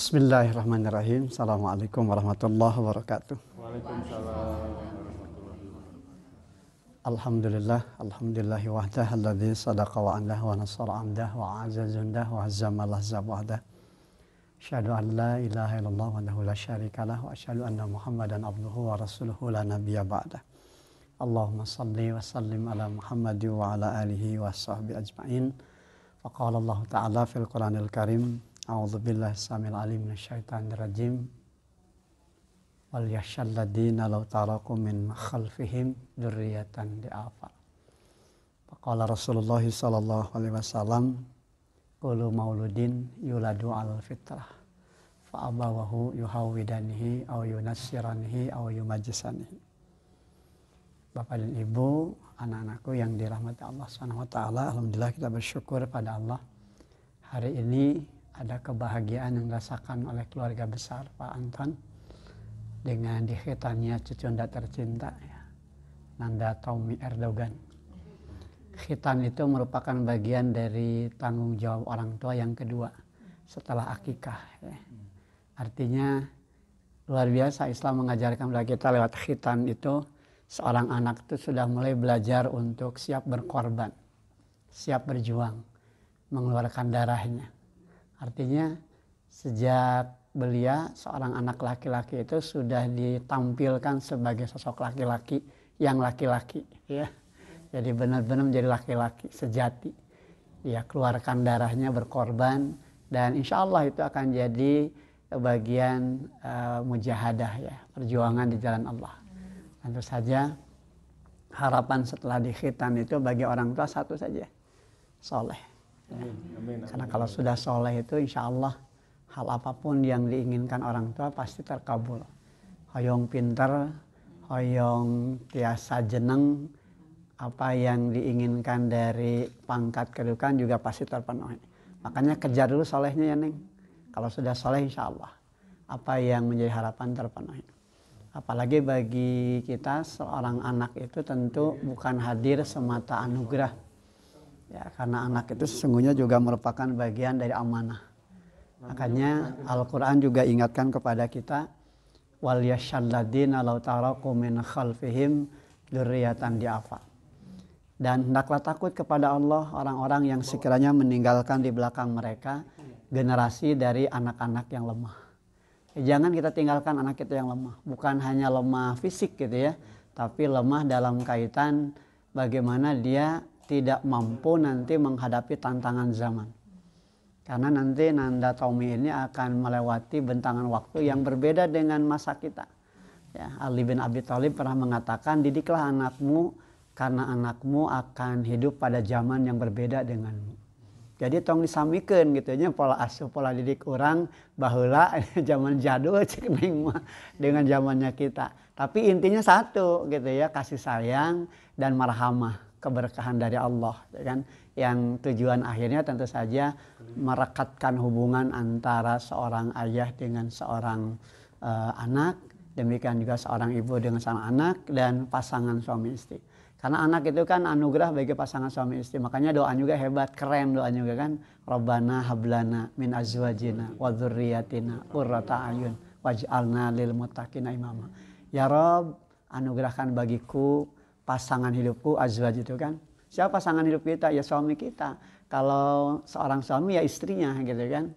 Bismillahirrahmanirrahim. Assalamualaikum warahmatullahi wabarakatuh. Waalaikumsalam warahmatullahi wabarakatuh. Alhamdulillahi wahdah alladzi sadaqa wa'adah wa nasara amdah wa a'azza jundah wa hazzama lahzab wahdah. Asyhadu an la ilaha illallah wahdahu la syarikalah wa asyhadu anna Muhammadan abduhu wa rasuluhu la nabiyya ba'dah. Allahumma salli wa sallim ala Muhammad wa ala alihi wa sahbihi ajma'in. Wa qala Allah ta'ala fil Qur'anil Karim, a'udzu billahi samil alim minasyaitonir rajim. Wal yakhshal ladzina law taraku min khalfihim dzurriyyatan di'afa. Faqala Rasulullah sallallahu alaihi wasallam, kullu mauludin yuladu al fitrah fa abawahu yuhawidanihi aw yunassiranihi aw yumajjisanihi. Bapak dan Ibu, anak-anakku yang dirahmati Allah Subhanahu wa taala, alhamdulillah kita bersyukur pada Allah. Hari ini ada kebahagiaan yang dirasakan oleh keluarga besar Pak Anton dengan dikhitannya cucu Anda tercinta ya, Nanda Tommy Erdogan. Khitan itu merupakan bagian dari tanggung jawab orang tua yang kedua setelah akikah ya. Artinya luar biasa, Islam mengajarkan kepada kita lewat khitan itu seorang anak itu sudah mulai belajar untuk siap berkorban, siap berjuang, mengeluarkan darahnya. Artinya sejak belia seorang anak laki-laki itu sudah ditampilkan sebagai sosok laki-laki yang laki-laki ya. Jadi benar-benar menjadi laki-laki sejati. Ya, keluarkan darahnya, berkorban, dan insya Allah itu akan jadi bagian mujahadah ya, perjuangan di jalan Allah. Tentu saja harapan setelah dikhitan itu bagi orang tua satu saja, soleh. Ya. Amin. Karena kalau sudah soleh itu insya Allah hal apapun yang diinginkan orang tua pasti terkabul. Hoyong pinter, hoyong tiasa jeneng, apa yang diinginkan dari pangkat kedudukan juga pasti terpenuhi. Makanya kejar dulu solehnya ya Neng. Kalau sudah soleh insya Allah apa yang menjadi harapan terpenuhi. Apalagi bagi kita seorang anak itu tentu bukan hadir semata anugerah. Ya, karena anak itu sesungguhnya juga merupakan bagian dari amanah. Makanya Al-Quran juga ingatkan kepada kita, wal yakhshal ladzina law taraku min khalfihim dzurriyyatan di'afa. Dan hendaklah takut kepada Allah orang-orang yang sekiranya meninggalkan di belakang mereka generasi dari anak-anak yang lemah. Jangan kita tinggalkan anak kita yang lemah. Bukan hanya lemah fisik gitu ya, tapi lemah dalam kaitan bagaimana dia tidak mampu nanti menghadapi tantangan zaman. Karena nanti Nanda Tommy ini akan melewati bentangan waktu yang berbeda dengan masa kita. Ya, Ali bin Abi Thalib pernah mengatakan, didiklah anakmu karena anakmu akan hidup pada zaman yang berbeda denganmu. Jadi tong disamikeun gitu nya pola asuh pola didik orang baheula zaman jadul cek neng mah dengan zamannya kita. Tapi intinya satu gitu ya, kasih sayang dan marhamah, keberkahan dari Allah ya kan, yang tujuan akhirnya tentu saja merekatkan hubungan antara seorang ayah dengan seorang anak, demikian juga seorang ibu dengan seorang anak dan pasangan suami istri. Karena anak itu kan anugerah bagi pasangan suami istri. Makanya doa juga hebat, keren doanya juga kan. Rabbana hablana min azwajina wa dzurriyyatina qurrata a'yun waj'alna lil muttaqina imama. Ya Rabb, anugerahkan bagiku pasangan hidupku, azwaj itu kan. Siapa pasangan hidup kita? Ya suami kita. Kalau seorang suami ya istrinya gitu kan.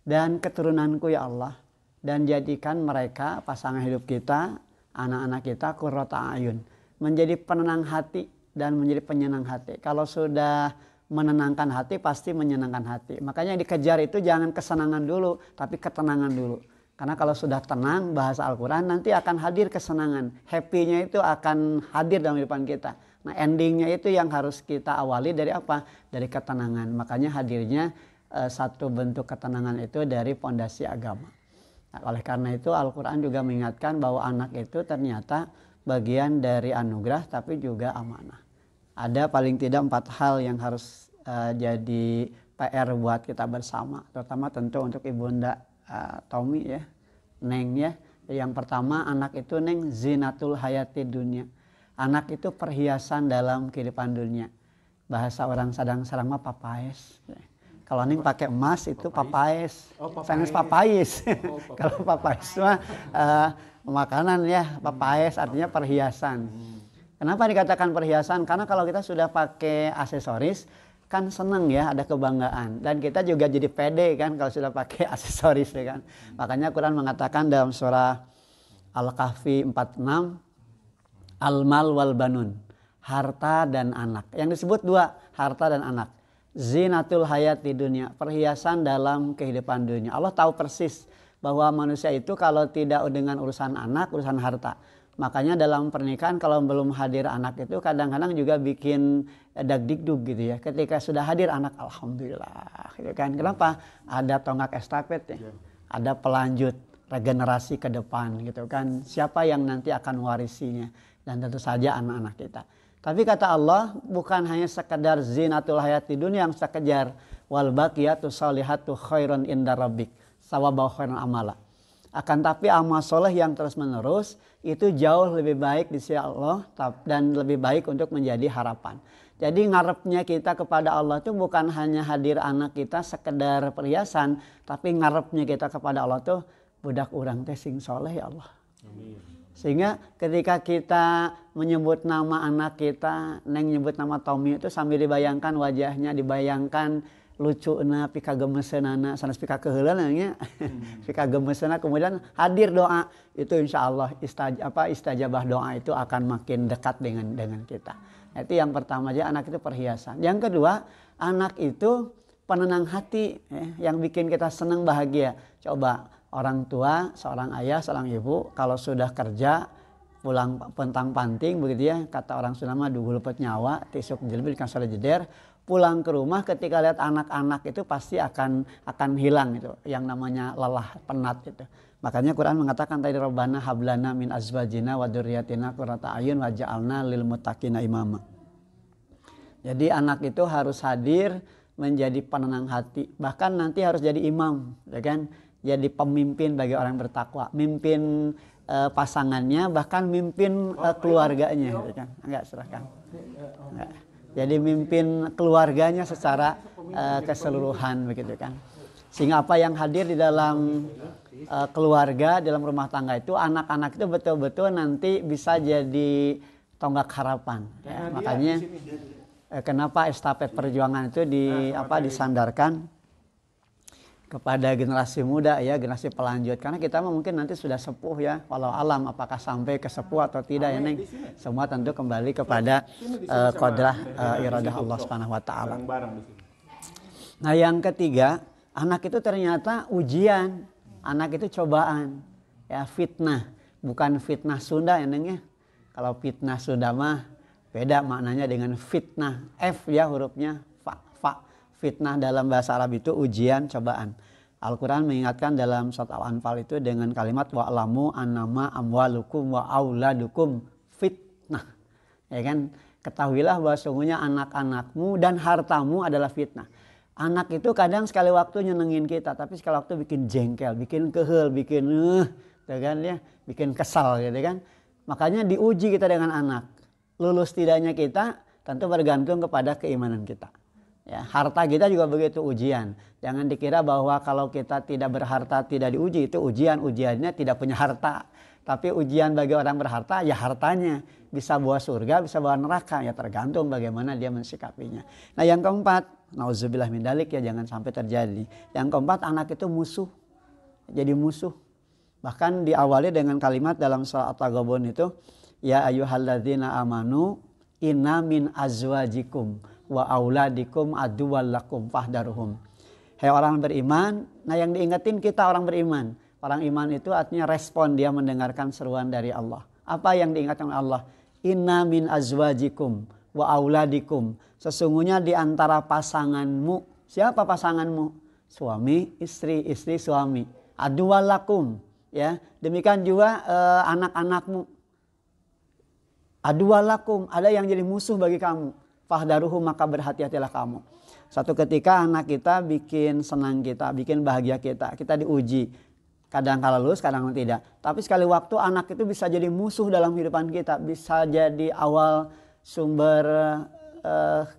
Dan keturunanku ya Allah. Dan jadikan mereka pasangan hidup kita, anak-anak kita qurrata a'yun, menjadi penenang hati dan menjadi penyenang hati. Kalau sudah menenangkan hati pasti menyenangkan hati. Makanya yang dikejar itu jangan kesenangan dulu, tapi ketenangan dulu. Karena kalau sudah tenang, bahasa Al-Quran, nanti akan hadir kesenangan. Happy-nya itu akan hadir dalam kehidupan kita. Nah, endingnya itu yang harus kita awali dari apa? Dari ketenangan. Makanya hadirnya satu bentuk ketenangan itu dari pondasi agama. Nah, oleh karena itu Al-Quran juga mengingatkan bahwa anak itu ternyata bagian dari anugerah tapi juga amanah. Ada paling tidak 4 hal yang harus jadi PR buat kita bersama, terutama tentu untuk Ibunda Tommy ya, Neng ya. Yang pertama, anak itu Neng zinatul hayati dunia. Anak itu perhiasan dalam kehidupan dunia. Bahasa orang sadang-sarang mah papaes. Kalau Ning pakai emas itu papais. Oh, papais. Sanes papais. Oh, Kalau papais mah makanan ya, papais artinya perhiasan. Kenapa dikatakan perhiasan? Karena kalau kita sudah pakai aksesoris kan seneng ya, ada kebanggaan, dan kita juga jadi pede kan kalau sudah pakai aksesoris ya kan. Makanya Quran mengatakan dalam surah Al-Kahfi 46, al-mal wal banun, harta dan anak. Yang disebut dua, harta dan anak. Zinatul hayat di dunia, perhiasan dalam kehidupan dunia. Allah tahu persis bahwa manusia itu kalau tidak dengan urusan anak, urusan harta. Makanya dalam pernikahan kalau belum hadir anak itu kadang-kadang juga bikin dagdikduk gitu ya. Ketika sudah hadir anak, alhamdulillah gitu kan. Kenapa? Ada tonggak estafet ya. Ada pelanjut regenerasi ke depan gitu kan. Siapa yang nanti akan warisinya, dan tentu saja anak-anak kita. Tapi kata Allah, bukan hanya sekedar zinatul hayat di dunia yang kita kejar, wal baqiyatu sholihatu khairun inda rabbik sawabahu khairun amala. Akan tapi amal soleh yang terus menerus itu jauh lebih baik di sisi Allah dan lebih baik untuk menjadi harapan. Jadi ngarepnya kita kepada Allah itu bukan hanya hadir anak kita sekedar perhiasan, tapi ngarepnya kita kepada Allah tuh budak urang teh sing soleh ya Allah. Amin. Sehingga ketika kita menyebut nama anak kita, Neng nyebut nama Tommy itu sambil dibayangkan wajahnya, dibayangkan lucunya, pika gemesenana, sanes pika keheulana nya. Pika gemesenana, kemudian hadir doa, itu insya Allah istajabah doa itu akan makin dekat dengan kita. Itu yang pertama aja, anak itu perhiasan. Yang kedua, anak itu penenang hati ya, yang bikin kita senang bahagia. Coba orang tua, seorang ayah, seorang ibu kalau sudah kerja pulang pentang panting begitu ya, kata orang Sunda mah duhul pet nyawa tisuk jelbi kan sore jeder, pulang ke rumah ketika lihat anak-anak itu pasti akan hilang itu yang namanya lelah penat itu. Makanya Quran mengatakan tadi Rabbana hablana min azwajina wa dzurriyyatina qurrata ayun waj'alna lil muttaqina imama. Jadi anak itu harus hadir menjadi penenang hati, bahkan nanti harus jadi imam ya kan. Jadi pemimpin bagi orang bertakwa, mimpin pasangannya, bahkan mimpin keluarganya, gitu kan? Enggak serahkan. Enggak. Jadi mimpin keluarganya secara keseluruhan, begitu kan? Sehingga apa yang hadir di dalam keluarga, dalam rumah tangga itu, anak-anak itu betul-betul nanti bisa jadi tonggak harapan. Ya. Makanya kenapa estafet perjuangan itu disandarkan kepada generasi muda ya, generasi pelanjut, karena kita mungkin nanti sudah sepuh ya, walau alam apakah sampai ke sepuh atau tidak ya Neng, semua tentu kembali kepada qadrah iradah Allah Subhanahu wa taala. Nah, yang ketiga, anak itu ternyata ujian, anak itu cobaan ya, fitnah, bukan fitnah Sunda ya Neng ya. Kalau fitnah Sunda mah beda maknanya dengan fitnah, F ya hurufnya, fa. Fitnah dalam bahasa Arab itu ujian, cobaan. Al-Quran mengingatkan dalam surat Al-Anfal itu dengan kalimat wa'lamu annama amwalukum wa auladukum fitnah. Ya kan? Ketahuilah bahwa sungguhnya anak-anakmu dan hartamu adalah fitnah. Anak itu kadang sekali waktu nyenengin kita, tapi sekali waktu bikin jengkel, bikin kehel, bikin ya kan ya, bikin kesal gitu kan. Makanya diuji kita dengan anak. Lulus tidaknya kita tentu bergantung kepada keimanan kita. Ya, harta kita juga begitu ujian. Jangan dikira bahwa kalau kita tidak berharta tidak diuji, itu ujiannya tidak punya harta. Tapi ujian bagi orang berharta ya hartanya. Bisa bawa surga, bisa bawa neraka, ya tergantung bagaimana dia mensikapinya. Nah yang keempat, nauzubillah min dzalik ya, jangan sampai terjadi. Yang keempat, anak itu musuh. Jadi musuh. Bahkan diawali dengan kalimat dalam surah At-Taghabun itu, ya ayyuhalladzina amanu inna min azwajikum wa auladikum aduwallakum fahdaruhum. Hai orang beriman, nah yang diingetin kita orang beriman. Orang iman itu artinya respon dia mendengarkan seruan dari Allah. Apa yang diingatkan Allah? Inna min azwajikum wa auladikum. Sesungguhnya di antara pasanganmu. Siapa pasanganmu? Suami, istri suami. Aduwallakum. Ya, demikian juga anak-anakmu. Aduwallakum, ada yang jadi musuh bagi kamu. Fahdaruhu, maka berhati-hatilah kamu. Suatu ketika anak kita bikin senang kita, bikin bahagia kita diuji. Kadang kala lulus, kadang tidak. Tapi sekali waktu anak itu bisa jadi musuh dalam kehidupan kita. Bisa jadi awal sumber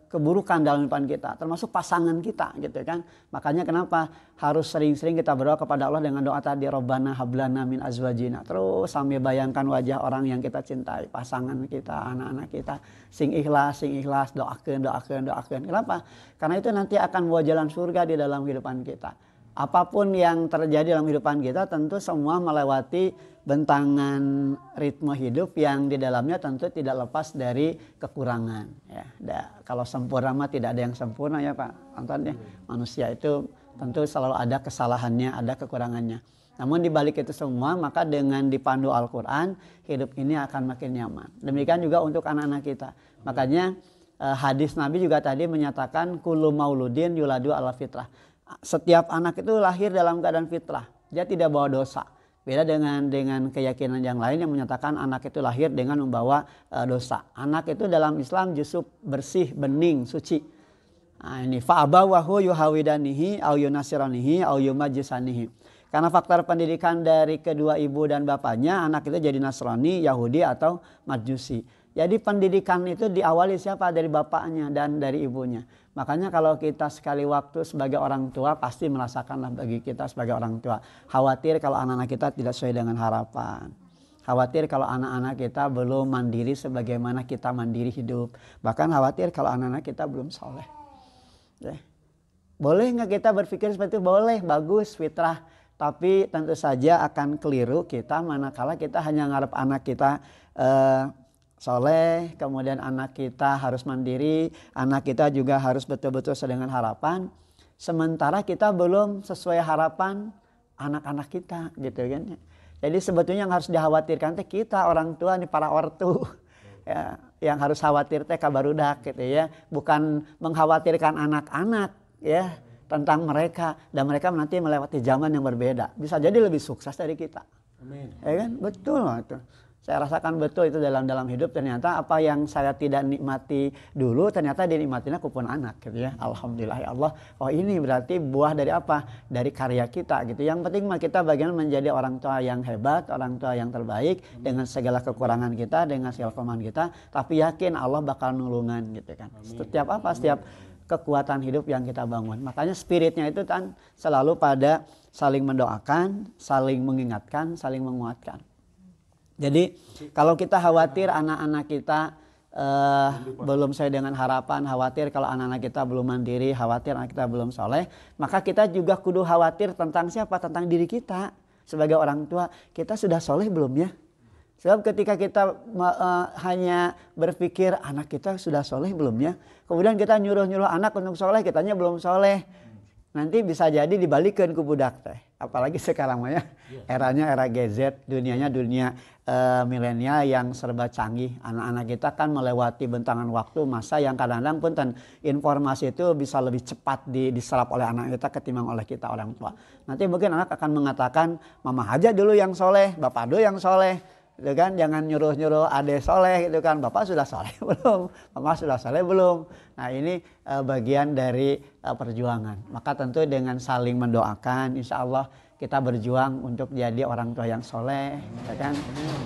keburukan dalam kehidupan kita, termasuk pasangan kita gitu kan. Makanya kenapa harus sering-sering kita berdoa kepada Allah dengan doa tadi, Rabbana hablana min azwajina. Terus sambil bayangkan wajah orang yang kita cintai, pasangan kita, anak-anak kita, sing ikhlas, doakeun. Kenapa? Karena itu nanti akan membawa jalan surga di dalam kehidupan kita. Apapun yang terjadi dalam kehidupan kita tentu semua melewati bentangan ritme hidup yang di dalamnya tentu tidak lepas dari kekurangan. Ya, kalau sempurna mah tidak ada yang sempurna ya Pak Anton ya. Manusia itu tentu selalu ada kesalahannya, ada kekurangannya. Namun di balik itu semua maka dengan dipandu Al-Quran hidup ini akan makin nyaman. Demikian juga untuk anak-anak kita. Makanya hadis Nabi juga tadi menyatakan kullu mauludin yuladu ala fitrah. Setiap anak itu lahir dalam keadaan fitrah, dia tidak bawa dosa. Beda dengan keyakinan yang lain yang menyatakan anak itu lahir dengan membawa dosa. Anak itu dalam Islam justru bersih, bening, suci. Nah, ini fa'abawahu yuhawidanihi au yunasiranihi au yumajisanihi. Karena faktor pendidikan dari kedua ibu dan bapaknya, anak itu jadi Nasrani, Yahudi atau Majusi. Jadi pendidikan itu diawali siapa? Dari bapaknya dan dari ibunya. Makanya kalau kita sekali waktu sebagai orang tua pasti merasakanlah bagi kita sebagai orang tua. Khawatir kalau anak-anak kita tidak sesuai dengan harapan. Khawatir kalau anak-anak kita belum mandiri sebagaimana kita mandiri hidup. Bahkan khawatir kalau anak-anak kita belum soleh. Ya. Boleh nggak kita berpikir seperti itu? Boleh, bagus, fitrah. Tapi tentu saja akan keliru kita manakala kita hanya ngarep anak kita soleh, kemudian anak kita harus mandiri, anak kita juga harus betul-betul sesuai dengan harapan. Sementara kita belum sesuai harapan anak-anak kita gitu kan. Jadi sebetulnya yang harus dikhawatirkan teh kita orang tua nih, para ortu. Ya, yang harus khawatir teh kabarudak gitu ya. Bukan mengkhawatirkan anak-anak ya tentang mereka, dan mereka nanti melewati zaman yang berbeda. Bisa jadi lebih sukses dari kita. Amin. Ya kan? Betul itu. Saya rasakan betul itu dalam hidup, ternyata apa yang saya tidak nikmati dulu ternyata dinikmatinya kupun anak gitu ya. Alhamdulillah ya Allah. Oh ini berarti buah dari apa? Dari karya kita gitu. Yang penting mah kita bagaimana menjadi orang tua yang hebat, orang tua yang terbaik dengan segala kekurangan kita, dengan segala kelemahan kita, tapi yakin Allah bakal nulungan gitu kan. Setiap apa? Setiap kekuatan hidup yang kita bangun. Makanya spiritnya itu kan selalu pada saling mendoakan, saling mengingatkan, saling menguatkan. Jadi kalau kita khawatir anak-anak kita belum sesuai dengan harapan, khawatir kalau anak-anak kita belum mandiri, khawatir anak kita belum soleh, maka kita juga kudu khawatir tentang siapa? Tentang diri kita sebagai orang tua. Kita sudah soleh belum ya? Sebab ketika kita hanya berpikir anak kita sudah soleh belum ya, kemudian kita nyuruh-nyuruh anak untuk soleh, kitanya belum soleh, nanti bisa jadi dibalikkan ke budak teh. Apalagi sekarang ya, eranya era gadget, dunianya dunia milenial yang serba canggih. Anak-anak kita kan melewati bentangan waktu masa yang kadang-kadang pun informasi itu bisa lebih cepat diserap oleh anak kita ketimbang oleh kita orang tua. Nanti mungkin anak akan mengatakan, mama aja dulu yang soleh, bapak dulu yang soleh. Gitu kan, jangan nyuruh-nyuruh ade soleh gitu kan, bapak sudah soleh belum, mama sudah soleh belum. Nah ini bagian dari perjuangan. Maka tentu dengan saling mendoakan, insya Allah kita berjuang untuk jadi orang tua yang soleh, gitu kan.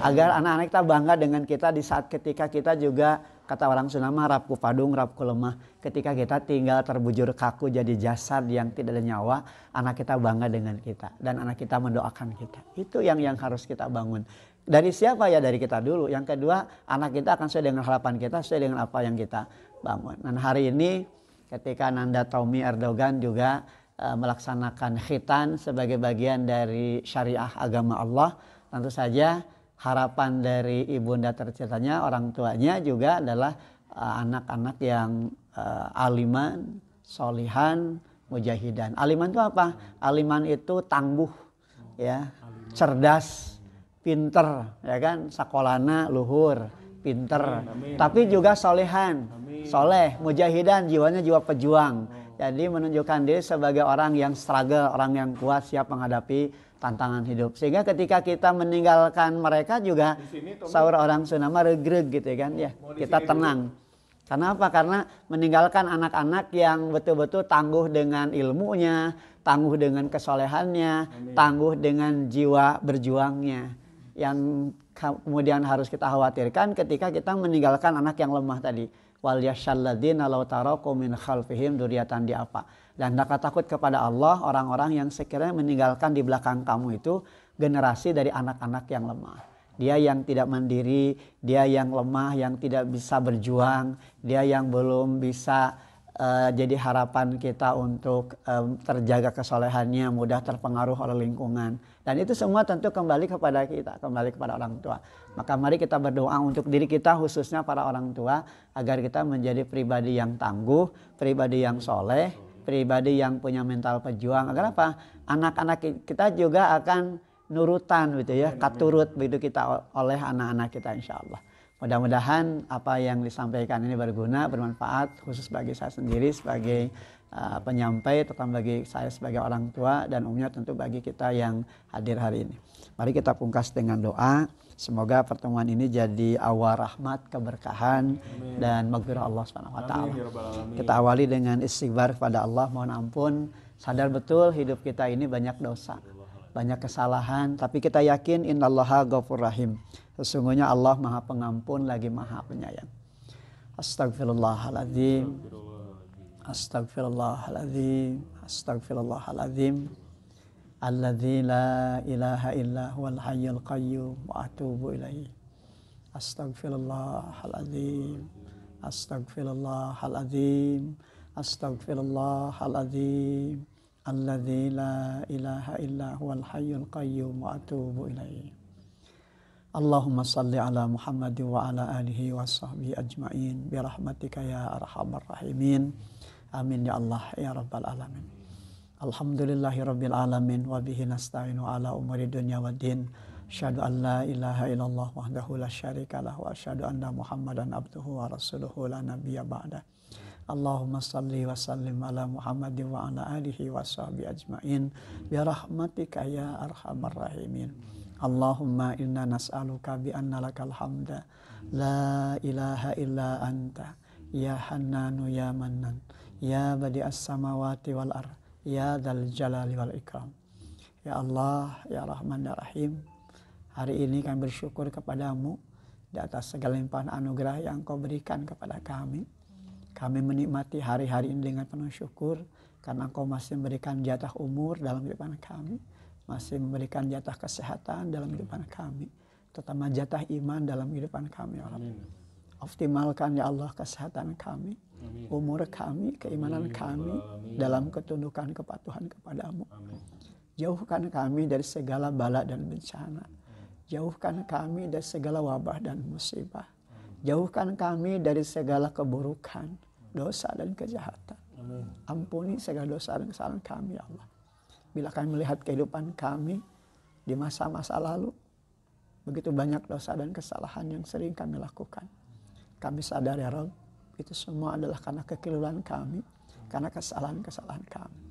Agar anak-anak kita bangga dengan kita di saat ketika kita juga, kata orang Sunda mah rapku padung, rapku lemah. Ketika kita tinggal terbujur kaku jadi jasad yang tidak ada nyawa, anak kita bangga dengan kita dan anak kita mendoakan kita. Itu yang harus kita bangun. Dari siapa ya? Dari kita dulu. Yang kedua, anak kita akan sesuai dengan harapan kita, sesuai dengan apa yang kita bangun. Dan hari ini ketika Nanda Tommy Erdogan juga melaksanakan khitan sebagai bagian dari syariah agama Allah, tentu saja harapan dari ibunda tercintanya, orang tuanya juga adalah anak-anak yang aliman, solihan, mujahidan. Aliman itu apa? Aliman itu tangguh, ya, cerdas, pinter, ya kan, sakolana luhur, pinter, amin. Tapi juga solehan, soleh, mujahidan, jiwanya jiwa pejuang. Jadi menunjukkan diri sebagai orang yang struggle, orang yang kuat, siap menghadapi tantangan hidup. Sehingga ketika kita meninggalkan mereka juga sahur orang Sunda regreg gitu kan ya, kita tenang. Karena apa? Karena meninggalkan anak-anak yang betul-betul tangguh dengan ilmunya, tangguh dengan kesolehannya, amin. Tangguh dengan jiwa berjuangnya. Yang kemudian harus kita khawatirkan ketika kita meninggalkan anak yang lemah tadi. wal yasyalladzina law taraku min khalfihim dzurriatan diafa. Dan hendaklah takut kepada Allah orang-orang yang sekiranya meninggalkan di belakang kamu itu generasi dari anak-anak yang lemah. Dia yang tidak mandiri, dia yang lemah, yang tidak bisa berjuang, dia yang belum bisa jadi harapan kita untuk terjaga kesolehannya, mudah terpengaruh oleh lingkungan. Dan itu semua tentu kembali kepada kita, kembali kepada orang tua. Maka mari kita berdoa untuk diri kita, khususnya para orang tua, agar kita menjadi pribadi yang tangguh, pribadi yang soleh, pribadi yang punya mental pejuang. Agar apa? Anak-anak kita juga akan nurutan gitu ya, katurut begitu kita oleh anak-anak kita, insya Allah. Mudah-mudahan apa yang disampaikan ini berguna, bermanfaat, khusus bagi saya sendiri sebagai penyampai, terutama bagi saya sebagai orang tua, dan umumnya tentu bagi kita yang hadir hari ini. Mari kita pungkas dengan doa. Semoga pertemuan ini jadi awal rahmat, keberkahan, dan maghfirah Allah SWT. Kita awali dengan istighfar kepada Allah, mohon ampun. Sadar betul hidup kita ini banyak dosa, banyak kesalahan, tapi kita yakin innallaha ghafur rahim. Sesungguhnya Allah Maha Pengampun lagi Maha Penyayang. Astagfirullahaladzim. Astagfirullahaladzim. Astagfirullahaladzim. Alladzi la ilaha illa huwal hayyul qayyum wa atubu ilaihi. Astagfirullahaladzim. Astagfirullahaladzim. Astagfirullahaladzim. Alladzi la ilaha illa huwal hayyul qayyum wa atubu ilaihi. Allahumma salli ala Muhammad wa ala alihi wa sahbihi ajma'in birahmatika ya arhamar rahimin. Amin ya Allah ya rabbal alamin. Alhamdulillahi rabbil alamin wa bihi nasta'inu ala umuri dunya waddin. Asyhadu an la ilaha illallah wahdahu la syarika lah wa asyhadu anna Muhammadan abduhu wa rasuluhu la nabiyya ba'da. Allahumma salli wa sallim ala Muhammad wa ala alihi wa sahbihi ajma'in birahmatika ya arhamar rahimin. Allahumma inna nas'aluka bi anna lakal hamda la ilaha illa anta ya hannanu ya mannan ya badi'as samawati wal ard ya dzal jalali wal ikram. Ya Allah ya Rahman ya Rahim, hari ini kami bersyukur kepadamu di atas segala limpahan anugerah yang Kau berikan kepada kami. Kami menikmati hari-hari ini dengan penuh syukur karena Engkau masih memberikan jatah umur dalam kehidupan kami, masih memberikan jatah kesehatan dalam kehidupan kami, terutama jatah iman dalam kehidupan kami, ya Allah. Optimalkan ya Allah kesehatan kami, umur kami, keimanan kami dalam ketundukan kepatuhan kepadamu. Jauhkan kami dari segala bala dan bencana. Jauhkan kami dari segala wabah dan musibah. Jauhkan kami dari segala keburukan, dosa dan kejahatan. Ampuni segala dosa dan kesalahan kami ya Allah. Bila kami melihat kehidupan kami di masa-masa lalu, begitu banyak dosa dan kesalahan yang sering kami lakukan. Kami sadar ya Rabb, itu semua adalah karena kekeliruan kami, karena kesalahan-kesalahan kami.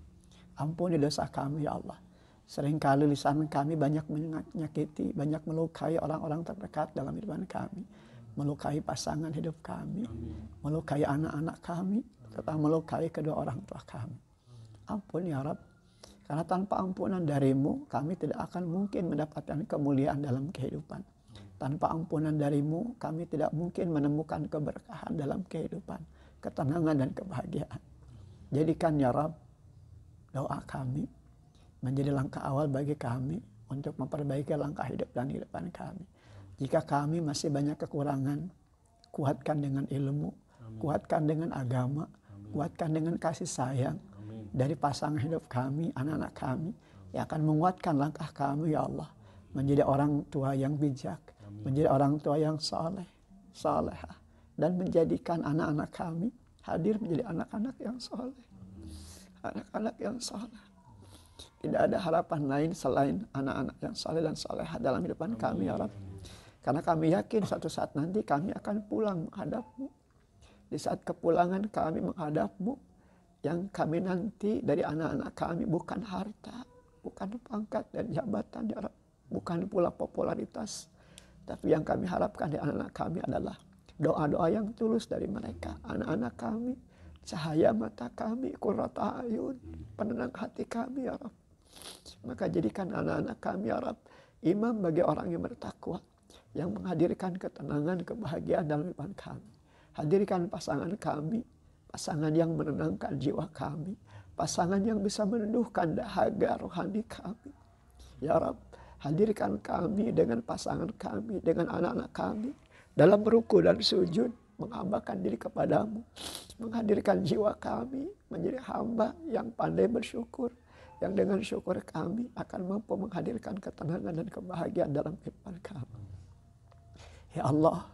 Ampuni dosa kami ya Allah. Seringkali lisan kami banyak menyakiti, banyak melukai orang-orang terdekat dalam kehidupan kami. Melukai pasangan hidup kami, melukai anak-anak kami, serta melukai kedua orang tua kami. Ampun ya Rabb. Karena tanpa ampunan darimu, kami tidak akan mungkin mendapatkan kemuliaan dalam kehidupan. Tanpa ampunan darimu, kami tidak mungkin menemukan keberkahan dalam kehidupan, ketenangan dan kebahagiaan. Jadikan ya Rabb, doa kami menjadi langkah awal bagi kami untuk memperbaiki langkah hidup dan kehidupan kami. Jika kami masih banyak kekurangan, kuatkan dengan ilmu, kuatkan dengan agama, kuatkan dengan kasih sayang dari pasangan hidup kami, anak-anak kami, yang akan menguatkan langkah kami ya Allah, menjadi orang tua yang bijak, menjadi orang tua yang saleh, salehah, dan menjadikan anak-anak kami hadir menjadi anak-anak yang saleh, anak-anak yang saleh. Tidak ada harapan lain selain anak-anak yang saleh dan salehah dalam kehidupan kami ya Rabb. Karena kami yakin suatu saat nanti kami akan pulang menghadap-Mu. Di saat kepulangan kami menghadap-Mu, yang kami nanti dari anak-anak kami bukan harta, bukan pangkat dan jabatan ya Rabb, bukan pula popularitas, tapi yang kami harapkan dari anak-anak kami adalah doa-doa yang tulus dari mereka. Anak-anak kami, cahaya mata kami, qurrata ayun, penenang hati kami ya Rabb. Maka jadikan anak-anak kami ya Rabb imam bagi orang yang bertakwa, yang menghadirkan ketenangan, kebahagiaan dalam kehidupan kami. Hadirkan pasangan kami, pasangan yang menenangkan jiwa kami, pasangan yang bisa meneduhkan dahaga rohani kami. Ya Rabb, hadirkan kami dengan pasangan kami, dengan anak-anak kami dalam ruku dan sujud, menghambakan diri kepadamu, menghadirkan jiwa kami menjadi hamba yang pandai bersyukur, yang dengan syukur kami akan mampu menghadirkan ketenangan dan kebahagiaan dalam kehidupan kami. Ya Allah,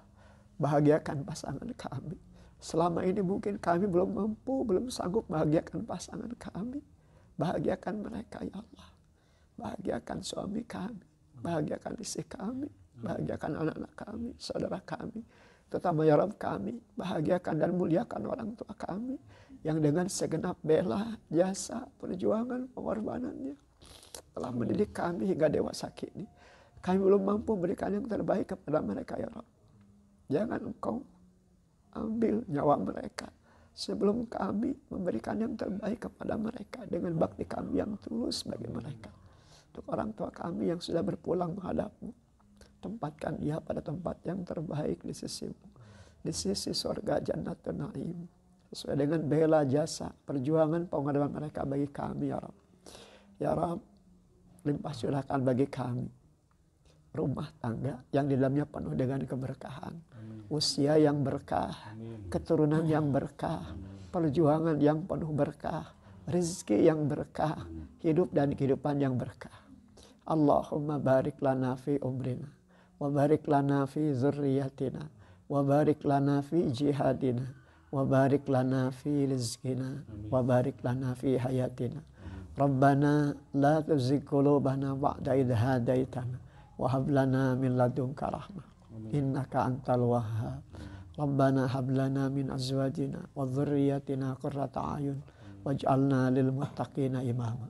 bahagiakan pasangan kami. Selama ini mungkin kami belum mampu, belum sanggup bahagiakan pasangan kami. Bahagiakan mereka ya Allah. Bahagiakan suami kami, bahagiakan istri kami, bahagiakan anak-anak kami, saudara kami, terutama ya Rabb kami. Bahagiakan dan muliakan orang tua kami yang dengan segenap bela, jasa, perjuangan, pengorbanannya telah mendidik kami hingga dewasa kini. Kami belum mampu memberikan yang terbaik kepada mereka ya Rabb. Jangan Engkau ambil nyawa mereka sebelum kami memberikan yang terbaik kepada mereka dengan bakti kami yang tulus bagi mereka. Untuk orang tua kami yang sudah berpulang menghadap-Mu, tempatkan dia pada tempat yang terbaik di sisi-Mu, di sisi surga Jannatul Naim, sesuai dengan bela, jasa, perjuangan, pengorbanan mereka bagi kami ya Rabb. Ya Rabb, limpah curahkan bagi kami rumah tangga yang di dalamnya penuh dengan keberkahan. Amin. Usia yang berkah, amin. Keturunan yang berkah, amin. Perjuangan yang penuh berkah, rezeki yang berkah, hidup dan kehidupan yang berkah. Allahumma barik lana fi umrina, wa barik lana fi zurriyatina, wa barik lana fi jihadina, wa barik lana fi rizqina, wa barik lana fi hayatina. Rabbana la tuzigh qulubana ba'da idh hadaitana wa hab lana min ladunka rahmah innaka antal wahhab. Rabbana hab lana min azwajina wa dhurriyyatina qurrata a'yun waj'alna lil muttaqina imama.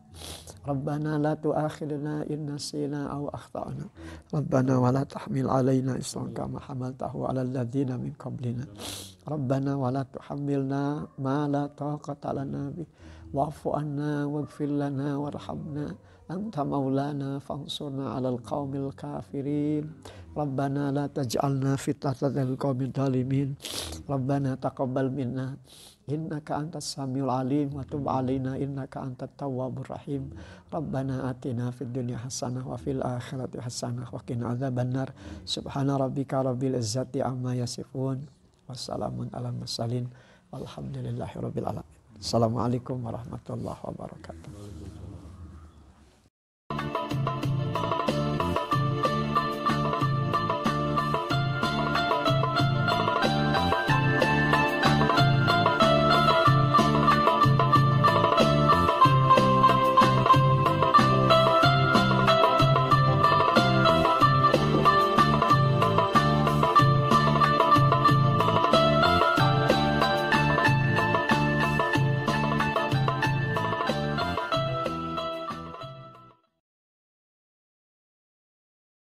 Rabbana la tu'akhidna in nasina aw akhtana. Rabbana wa la tahmil 'alaina isran kama hamaltahu 'alal ladzina min qablina. Rabbana wa la tuhammilna ma la taqata lana bih wa'fu 'anna waghfir lana warhamna anta maulana fansurna 'alal qaumil kafirin. Rabbana la taj'alna fitnatan lil qaumid dhalimin. Rabbana taqabbal minna innaka antas samiul alim wa tub 'alaina innaka antat tawwabur rahim. Rabbana atina fid dunya hasanah wa fil akhirati hasanah wa qina adzabannar. Subhana rabbika rabbil izzati amma yasifun. Wassalamun ala mursalin walhamdulillahi rabbil alamin. Assalamualaikum warahmatullahi wabarakatuh.